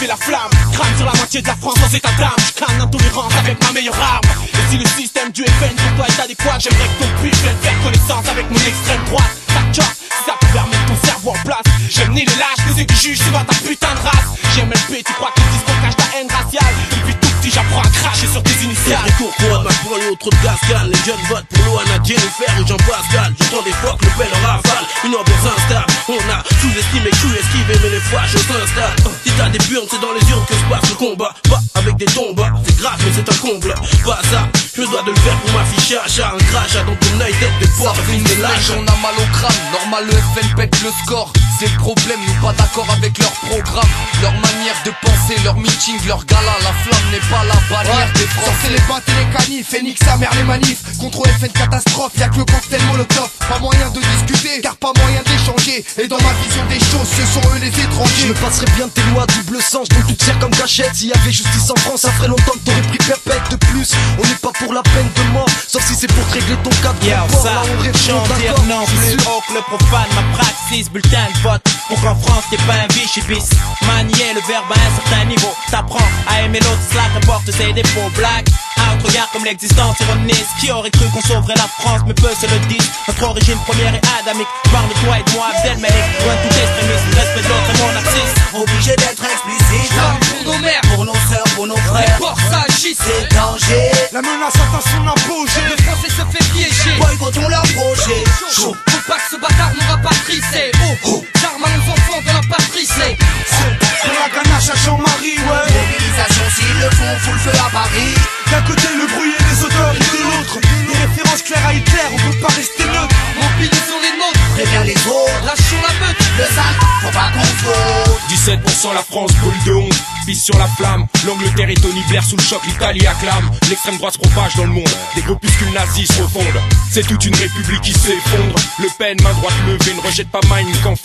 raviver la flamme. Crâne sur la moitié de la France sans état d'âme. J'crâne l'intolérance avec ma meilleure arme. Et si le système du FN pour toi est adéquat, j'aimerais que ton pif vienne faire connaissance avec mon extrême droite. T'as si ça peut remettre ton cerveau en place. J'aime ni les lâches, ni ceux qui jugent, c'est pas ta putain de race. J'aime LP, tu crois qu'ils disent qu'on cache ta haine raciale. Depuis tout petit j'apprends à cracher sur tes initiales. Les cours pour ma pour l'autre de Gascal. Les jeunes votent pour Loana, Jennifer ou Jean-Pascal. J'entends des fois que le pelle en rafale. Une ambiance instable. On a sous-estimé, esquivé, mais les fois je s'installe. Si t'as des burnes, c'est dans les urnes que se passe le combat. Pas avec des tombes, c'est grave mais c'est un comble. Pas ça, je me dois de le faire pour m'afficher à un crachat dans ton œil tête de porc. De l'âge, on a mal au crâne. Normal, le FN pète le score. C'est le problème, nous pas d'accord avec leur programme. Leur manière de penser, leur meeting, leur gala. La flamme n'est pas la bannière des Français. Sortez les battes et les canifs, Phoenix sa mère les manifs. Contre FN catastrophe, y'a que le cocktail molotov. Pas moyen de discuter, car pas moyen d'échanger. Et dans ma vision des choses, ce sont eux les étrangers. Je me passerais bien de tes lois double sens, donc tu tires comme cachette. S'il y avait justice en France, ça ferait longtemps que t'aurais pris perpète. De plus, on n'est pas pour la peine de mort, sauf si c'est pour te régler ton cas de rapport. Là on répond d'accord, non plus haut que le profane, ma praxis, bulletin de vote. Pour qu'en France t'es pas un vichy bis. Manier le verbe à un certain niveau. T'apprends à aimer l'autre, cela t'apporte ses défauts. Black out, regarde comme l'existence ironise. Qui aurait cru qu'on sauverait la France, mais peu se le disent. Notre origine première est adamique. Parle de toi et de moi, Abdelmalek. Loin de tout extrémisme, respect de l'autre et mon narcisse. Obligé d'être explicite. Pour nos mères, pour nos sœurs, pour nos frères. pour ça agissent. C'est danger. La menace atteint son apogée. Le français se fait piéger. Boycottons leur projet. Chaud. Faut pas que ce bâtard nous rapatrisse. Oh, j'arme à nos enfants de la patrie. C'est Pour la ganache à Jean-Marie, ouais. Mobilisation s'ils le font, fout le feu à Paris. D'un côté le bruit et les odeurs, et de l'autre les références claires à Hitler, on peut pas rester neutre. mobilisons les nôtres. Préviens les autres. Lâchons la meute. Le sale, faut pas qu'on se faute. 17% la France brûle de honte, pisse sur la flamme. L'Angleterre et Tony Blair sous le choc, l'Italie acclame. L'extrême droite se propage dans le monde, des groupuscules nazis se refondent. C'est toute une république qui s'effondre. Le Pen, main droite levée, ne rejette pas Mein Kampf.